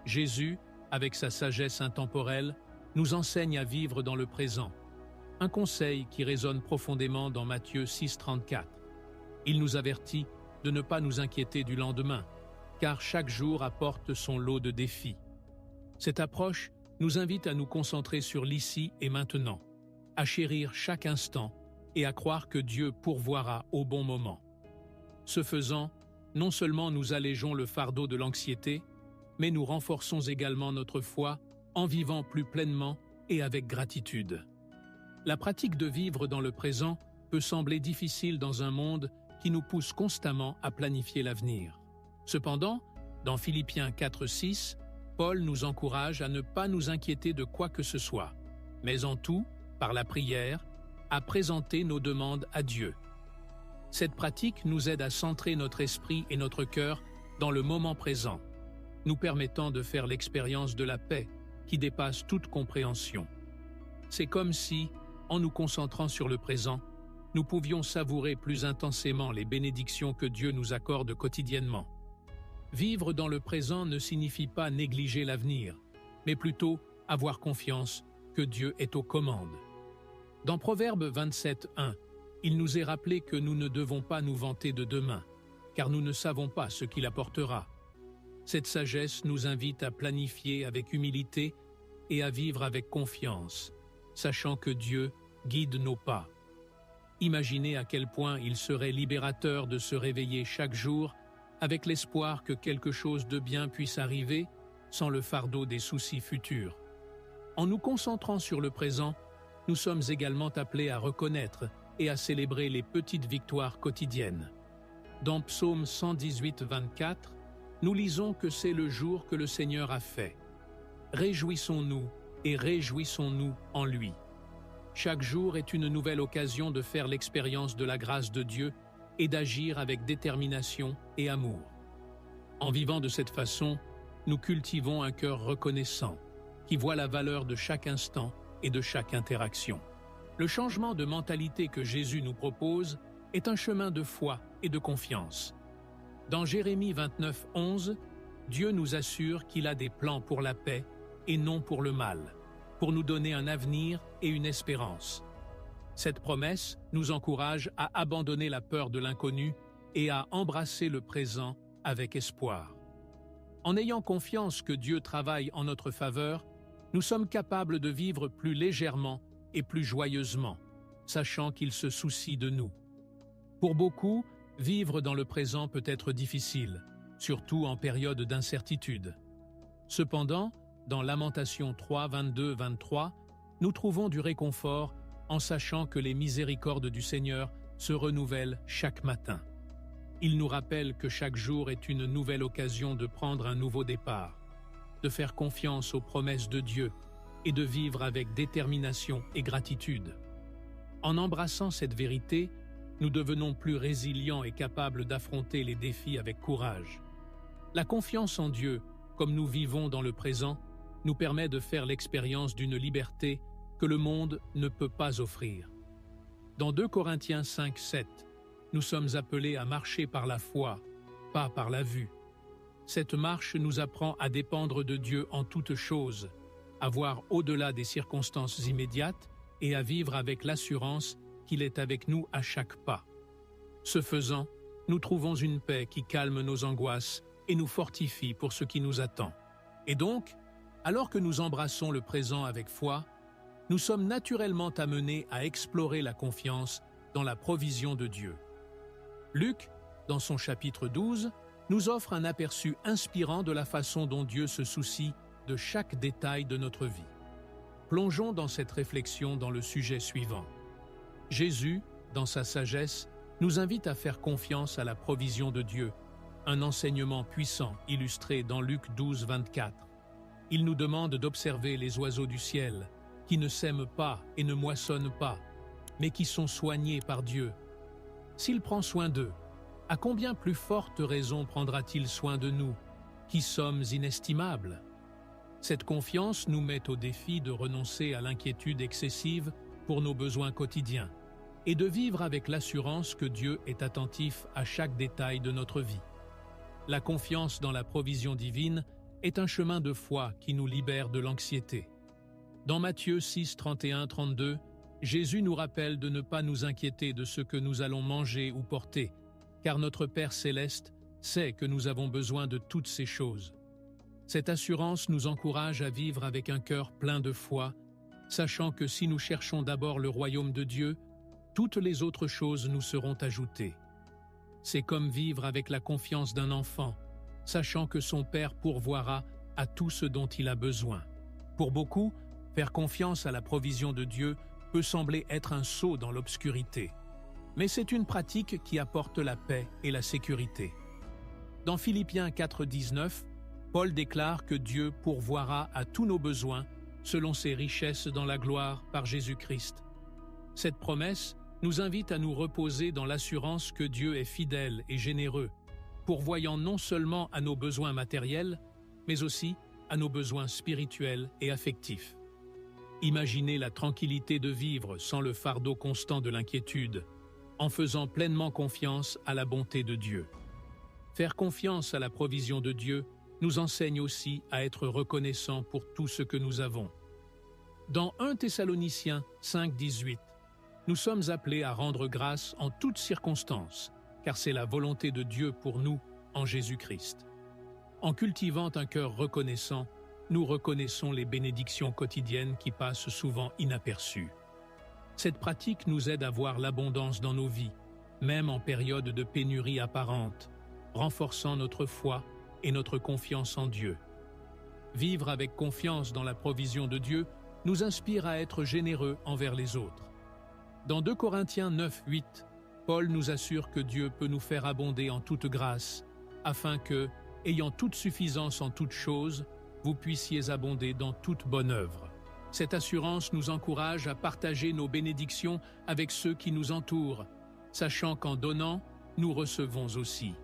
Jésus, avec sa sagesse intemporelle, nous enseigne à vivre dans le présent. Un conseil qui résonne profondément dans Matthieu 6,34. Il nous avertit de ne pas nous inquiéter du lendemain, car chaque jour apporte son lot de défis. Cette approche nous invite à nous concentrer sur l'ici et maintenant, à chérir chaque instant et à croire que Dieu pourvoira au bon moment. Ce faisant, non seulement nous allégeons le fardeau de l'anxiété, mais nous renforçons également notre foi en vivant plus pleinement et avec gratitude. La pratique de vivre dans le présent peut sembler difficile dans un monde qui nous pousse constamment à planifier l'avenir. Cependant, dans Philippiens 4,6, Paul nous encourage à ne pas nous inquiéter de quoi que ce soit, mais en tout, par la prière, à présenter nos demandes à Dieu. Cette pratique nous aide à centrer notre esprit et notre cœur dans le moment présent, nous permettant de faire l'expérience de la paix qui dépasse toute compréhension. C'est comme si, en nous concentrant sur le présent, nous pouvions savourer plus intensément les bénédictions que Dieu nous accorde quotidiennement. Vivre dans le présent ne signifie pas négliger l'avenir, mais plutôt avoir confiance que Dieu est aux commandes. Dans Proverbe 27,1, il nous est rappelé que nous ne devons pas nous vanter de demain, car nous ne savons pas ce qu'il apportera. Cette sagesse nous invite à planifier avec humilité et à vivre avec confiance, sachant que Dieu guide nos pas. Imaginez à quel point il serait libérateur de se réveiller chaque jour avec l'espoir que quelque chose de bien puisse arriver sans le fardeau des soucis futurs. En nous concentrant sur le présent, nous sommes également appelés à reconnaître et à célébrer les petites victoires quotidiennes. Dans Psaume 118, 24, nous lisons que c'est le jour que le Seigneur a fait. Réjouissons-nous et réjouissons-nous en lui. Chaque jour est une nouvelle occasion de faire l'expérience de la grâce de Dieu et d'agir avec détermination et amour. En vivant de cette façon, nous cultivons un cœur reconnaissant, qui voit la valeur de chaque instant et de chaque interaction. Le changement de mentalité que Jésus nous propose est un chemin de foi et de confiance. Dans Jérémie 29, 11, Dieu nous assure qu'il a des plans pour la paix et non pour le mal, pour nous donner un avenir et une espérance. Cette promesse nous encourage à abandonner la peur de l'inconnu et à embrasser le présent avec espoir. En ayant confiance que Dieu travaille en notre faveur, nous sommes capables de vivre plus légèrement et plus joyeusement, sachant qu'il se soucie de nous. Pour beaucoup, vivre dans le présent peut être difficile, surtout en période d'incertitude. Cependant, dans Lamentations 3, 22, 23, nous trouvons du réconfort en sachant que les miséricordes du Seigneur se renouvellent chaque matin. Il nous rappelle que chaque jour est une nouvelle occasion de prendre un nouveau départ, de faire confiance aux promesses de Dieu et de vivre avec détermination et gratitude. En embrassant cette vérité, nous devenons plus résilients et capables d'affronter les défis avec courage. La confiance en Dieu, comme nous vivons dans le présent, nous permet de faire l'expérience d'une liberté que le monde ne peut pas offrir. Dans 2 Corinthiens 5, 7, nous sommes appelés à marcher par la foi, pas par la vue. Cette marche nous apprend à dépendre de Dieu en toutes choses, à voir au-delà des circonstances immédiates et à vivre avec l'assurance qu'il est avec nous à chaque pas. Ce faisant, nous trouvons une paix qui calme nos angoisses et nous fortifie pour ce qui nous attend. Et donc, alors que nous embrassons le présent avec foi, nous sommes naturellement amenés à explorer la confiance dans la provision de Dieu. Luc, dans son chapitre 12, nous offre un aperçu inspirant de la façon dont Dieu se soucie de chaque détail de notre vie. Plongeons dans cette réflexion dans le sujet suivant. Jésus, dans sa sagesse, nous invite à faire confiance à la provision de Dieu, un enseignement puissant illustré dans Luc 12, 24. Il nous demande d'observer les oiseaux du ciel, qui ne sèment pas et ne moissonnent pas, mais qui sont soignés par Dieu. S'il prend soin d'eux, à combien plus forte raison prendra-t-il soin de nous, qui sommes inestimables? Cette confiance nous met au défi de renoncer à l'inquiétude excessive pour nos besoins quotidiens et de vivre avec l'assurance que Dieu est attentif à chaque détail de notre vie. La confiance dans la provision divine est un chemin de foi qui nous libère de l'anxiété. Dans Matthieu 6, 31-32, Jésus nous rappelle de ne pas nous inquiéter de ce que nous allons manger ou porter, car notre Père céleste sait que nous avons besoin de toutes ces choses. Cette assurance nous encourage à vivre avec un cœur plein de foi, sachant que si nous cherchons d'abord le royaume de Dieu, toutes les autres choses nous seront ajoutées. C'est comme vivre avec la confiance d'un enfant, sachant que son Père pourvoira à tout ce dont il a besoin. Pour beaucoup, faire confiance à la provision de Dieu peut sembler être un saut dans l'obscurité. Mais c'est une pratique qui apporte la paix et la sécurité. Dans Philippiens 4, 19, Paul déclare que Dieu pourvoira à tous nos besoins selon ses richesses dans la gloire par Jésus-Christ. Cette promesse nous invite à nous reposer dans l'assurance que Dieu est fidèle et généreux, pourvoyant non seulement à nos besoins matériels, mais aussi à nos besoins spirituels et affectifs. Imaginez la tranquillité de vivre sans le fardeau constant de l'inquiétude, en faisant pleinement confiance à la bonté de Dieu. Faire confiance à la provision de Dieu nous enseigne aussi à être reconnaissants pour tout ce que nous avons. Dans 1 Thessaloniciens 5, 18, nous sommes appelés à rendre grâce en toutes circonstances, car c'est la volonté de Dieu pour nous en Jésus-Christ. En cultivant un cœur reconnaissant, nous reconnaissons les bénédictions quotidiennes qui passent souvent inaperçues. Cette pratique nous aide à voir l'abondance dans nos vies, même en période de pénurie apparente, renforçant notre foi et notre confiance en Dieu. Vivre avec confiance dans la provision de Dieu nous inspire à être généreux envers les autres. Dans 2 Corinthiens 9, 8, Paul nous assure que Dieu peut nous faire abonder en toute grâce, afin que, ayant toute suffisance en toutes choses, vous puissiez abonder dans toute bonne œuvre. Cette assurance nous encourage à partager nos bénédictions avec ceux qui nous entourent, sachant qu'en donnant, nous recevons aussi.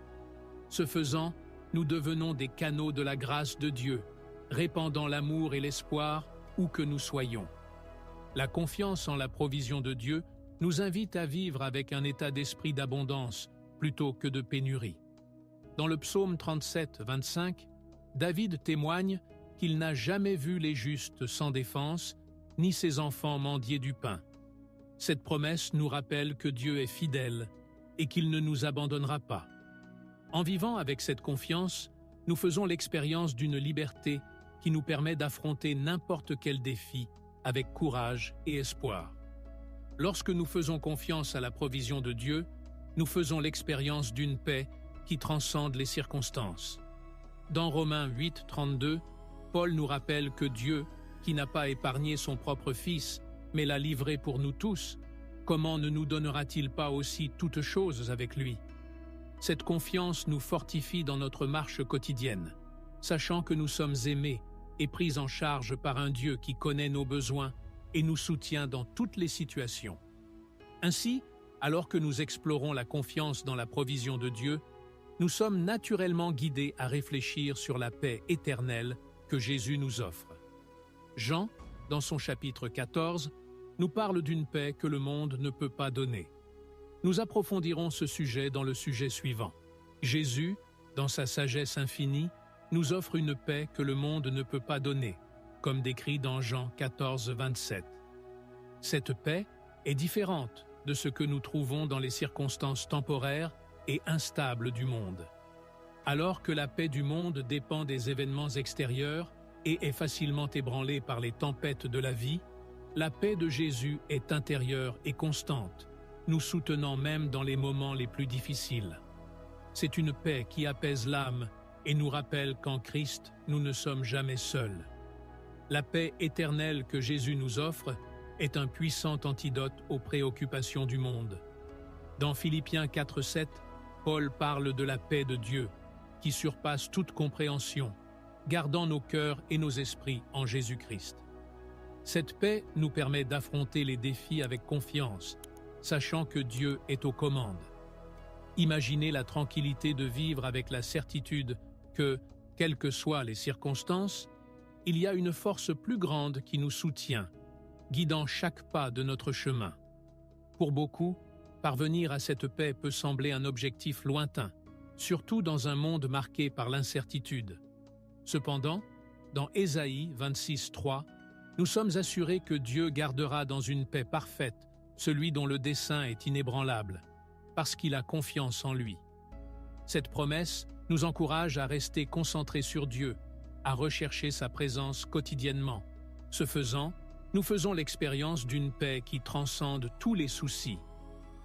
Ce faisant, nous devenons des canaux de la grâce de Dieu, répandant l'amour et l'espoir où que nous soyons. La confiance en la provision de Dieu nous invite à vivre avec un état d'esprit d'abondance plutôt que de pénurie. Dans le psaume 37, 25, David témoigne qu'il n'a jamais vu les justes sans défense, ni ses enfants mendier du pain. Cette promesse nous rappelle que Dieu est fidèle et qu'il ne nous abandonnera pas. En vivant avec cette confiance, nous faisons l'expérience d'une liberté qui nous permet d'affronter n'importe quel défi avec courage et espoir. Lorsque nous faisons confiance à la provision de Dieu, nous faisons l'expérience d'une paix qui transcende les circonstances. Dans Romains 8, 32, Paul nous rappelle que Dieu, qui n'a pas épargné son propre Fils, mais l'a livré pour nous tous, comment ne nous donnera-t-il pas aussi toutes choses avec lui? Cette confiance nous fortifie dans notre marche quotidienne, sachant que nous sommes aimés et pris en charge par un Dieu qui connaît nos besoins et nous soutient dans toutes les situations. Ainsi, alors que nous explorons la confiance dans la provision de Dieu, nous sommes naturellement guidés à réfléchir sur la paix éternelle que Jésus nous offre. Jean, dans son chapitre 14, nous parle d'une paix que le monde ne peut pas donner. Nous approfondirons ce sujet dans le sujet suivant. Jésus, dans sa sagesse infinie, nous offre une paix que le monde ne peut pas donner, comme décrit dans Jean 14, 27. Cette paix est différente de ce que nous trouvons dans les circonstances temporaires et instables du monde. Alors que la paix du monde dépend des événements extérieurs et est facilement ébranlée par les tempêtes de la vie, la paix de Jésus est intérieure et constante, nous soutenant même dans les moments les plus difficiles. C'est une paix qui apaise l'âme et nous rappelle qu'en Christ, nous ne sommes jamais seuls. La paix éternelle que Jésus nous offre est un puissant antidote aux préoccupations du monde. Dans Philippiens 4,7, Paul parle de la paix de Dieu, qui surpasse toute compréhension, gardant nos cœurs et nos esprits en Jésus-Christ. Cette paix nous permet d'affronter les défis avec confiance, sachant que Dieu est aux commandes. Imaginez la tranquillité de vivre avec la certitude que, quelles que soient les circonstances, il y a une force plus grande qui nous soutient, guidant chaque pas de notre chemin. Pour beaucoup, parvenir à cette paix peut sembler un objectif lointain, surtout dans un monde marqué par l'incertitude. Cependant, dans Ésaïe 26:3, nous sommes assurés que Dieu gardera dans une paix parfaite celui dont le dessein est inébranlable, parce qu'il a confiance en lui. Cette promesse nous encourage à rester concentrés sur Dieu, à rechercher sa présence quotidiennement. Ce faisant, nous faisons l'expérience d'une paix qui transcende tous les soucis,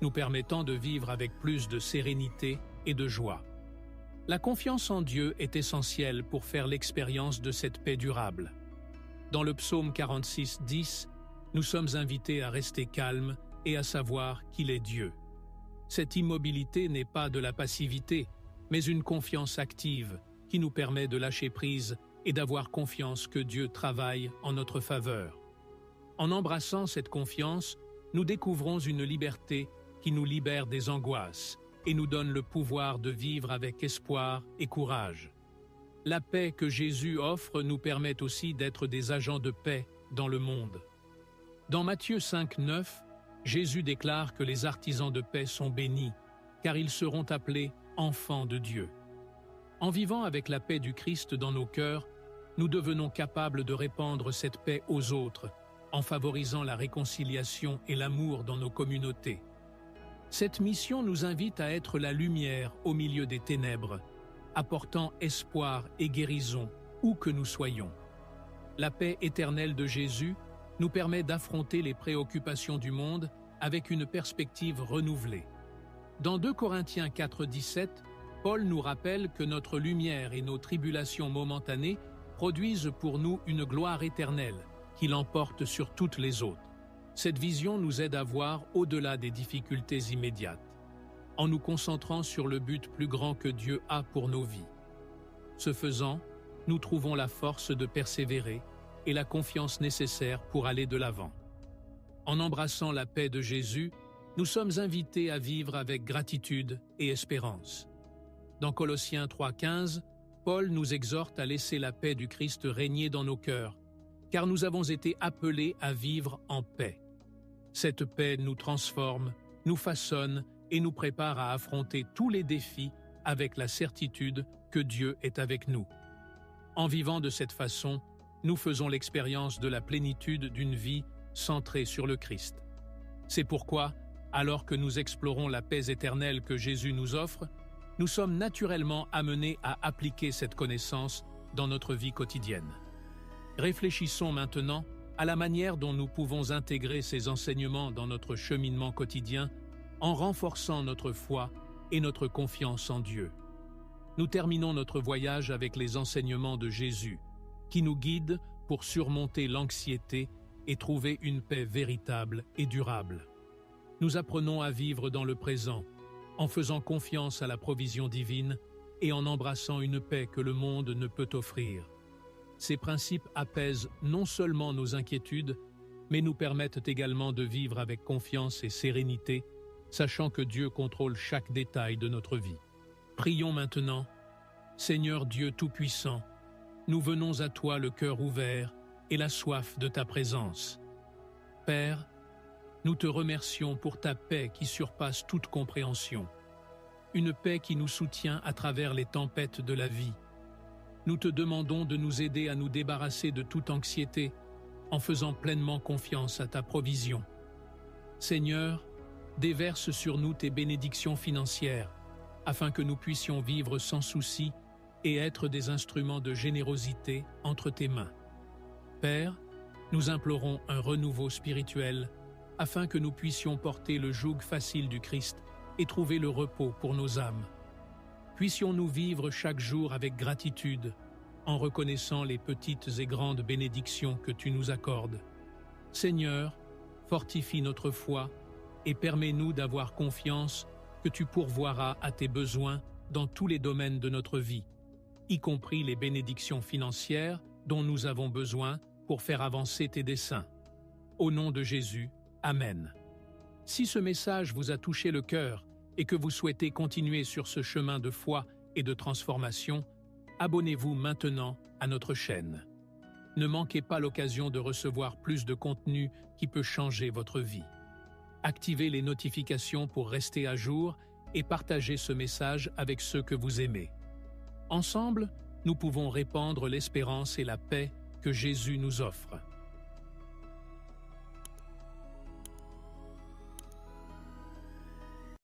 nous permettant de vivre avec plus de sérénité et de joie. La confiance en Dieu est essentielle pour faire l'expérience de cette paix durable. Dans le psaume 46:10, nous sommes invités à rester calmes et à savoir qu'il est Dieu. Cette immobilité n'est pas de la passivité, mais une confiance active qui nous permet de lâcher prise et d'avoir confiance que Dieu travaille en notre faveur. En embrassant cette confiance, nous découvrons une liberté qui nous libère des angoisses et nous donne le pouvoir de vivre avec espoir et courage. La paix que Jésus offre nous permet aussi d'être des agents de paix dans le monde. Dans Matthieu 5:9, Jésus déclare que les artisans de paix sont bénis, car ils seront appelés enfants de Dieu. En vivant avec la paix du Christ dans nos cœurs, nous devenons capables de répandre cette paix aux autres, en favorisant la réconciliation et l'amour dans nos communautés. Cette mission nous invite à être la lumière au milieu des ténèbres, apportant espoir et guérison où que nous soyons. La paix éternelle de Jésus nous permet d'affronter les préoccupations du monde avec une perspective renouvelée. Dans 2 Corinthiens 4:17, Paul nous rappelle que notre lumière et nos tribulations momentanées produisent pour nous une gloire éternelle qui l'emporte sur toutes les autres. Cette vision nous aide à voir au-delà des difficultés immédiates, en nous concentrant sur le but plus grand que Dieu a pour nos vies. Ce faisant, nous trouvons la force de persévérer et la confiance nécessaire pour aller de l'avant. En embrassant la paix de Jésus, nous sommes invités à vivre avec gratitude et espérance. Dans Colossiens 3:15, Paul nous exhorte à laisser la paix du Christ régner dans nos cœurs, car nous avons été appelés à vivre en paix. Cette paix nous transforme, nous façonne et nous prépare à affronter tous les défis avec la certitude que Dieu est avec nous. En vivant de cette façon, nous faisons l'expérience de la plénitude d'une vie centrée sur le Christ. C'est pourquoi, alors que nous explorons la paix éternelle que Jésus nous offre, nous sommes naturellement amenés à appliquer cette connaissance dans notre vie quotidienne. Réfléchissons maintenant à la manière dont nous pouvons intégrer ces enseignements dans notre cheminement quotidien en renforçant notre foi et notre confiance en Dieu. Nous terminons notre voyage avec les enseignements de Jésus, qui nous guident pour surmonter l'anxiété et trouver une paix véritable et durable. Nous apprenons à vivre dans le présent, en faisant confiance à la provision divine et en embrassant une paix que le monde ne peut offrir. Ces principes apaisent non seulement nos inquiétudes, mais nous permettent également de vivre avec confiance et sérénité, sachant que Dieu contrôle chaque détail de notre vie. Prions maintenant. Seigneur Dieu Tout-Puissant, nous venons à toi le cœur ouvert et la soif de ta présence. Père, nous te remercions pour ta paix qui surpasse toute compréhension, une paix qui nous soutient à travers les tempêtes de la vie. Nous te demandons de nous aider à nous débarrasser de toute anxiété en faisant pleinement confiance à ta provision. Seigneur, déverse sur nous tes bénédictions financières afin que nous puissions vivre sans souci et être des instruments de générosité entre tes mains. Père, nous implorons un renouveau spirituel afin que nous puissions porter le joug facile du Christ et trouver le repos pour nos âmes. Puissions-nous vivre chaque jour avec gratitude, en reconnaissant les petites et grandes bénédictions que tu nous accordes. Seigneur, fortifie notre foi et permets-nous d'avoir confiance que tu pourvoiras à tes besoins dans tous les domaines de notre vie, y compris les bénédictions financières dont nous avons besoin pour faire avancer tes desseins. Au nom de Jésus, Amen. Si ce message vous a touché le cœur et que vous souhaitez continuer sur ce chemin de foi et de transformation, abonnez-vous maintenant à notre chaîne. Ne manquez pas l'occasion de recevoir plus de contenu qui peut changer votre vie. Activez les notifications pour rester à jour et partagez ce message avec ceux que vous aimez. Ensemble, nous pouvons répandre l'espérance et la paix que Jésus nous offre.